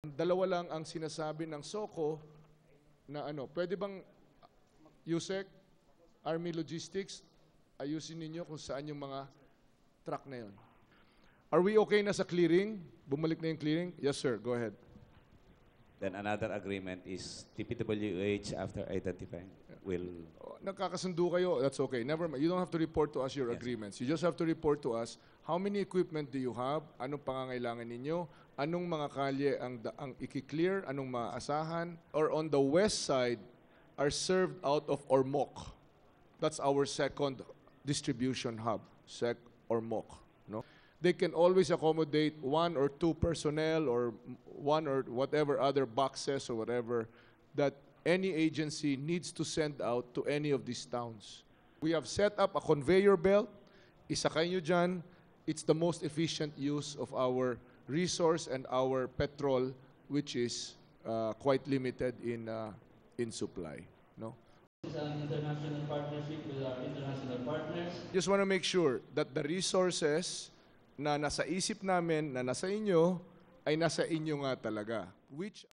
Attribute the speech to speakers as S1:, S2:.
S1: Dalawa lang ang sinasabi ng SOCO na pwede bang USEC, Army Logistics, ayusin ninyo kung saan yung mga truck na yun. Are we okay na sa clearing? Bumalik na yung clearing? Yes, sir. Go ahead.
S2: Then another agreement is TPWH after identifying will...
S1: Nagkakasundo kayo, that's okay. Never mind. You don't have to report to us your agreements. You just have to report to us how many equipment do you have, anong pangangailangan ninyo, anong mga kalye ang i-clear, anong maasahan, or on the west side are served out of Ormoc. That's our second distribution hub, SEC Ormoc. No? They can always accommodate 1 or 2 personnel or 1 or whatever other boxes or whatever that any agency needs to send out to any of these towns. We have set up a conveyor belt. Isakay nyo dyan. It's the most efficient use of our resource and our petrol, which is quite limited in supply. No?
S3: It's an international partnership with our international partners.
S1: Just want to make sure that the resources na nasa isip namin, na nasa inyo, ay nasa inyo nga talaga. Which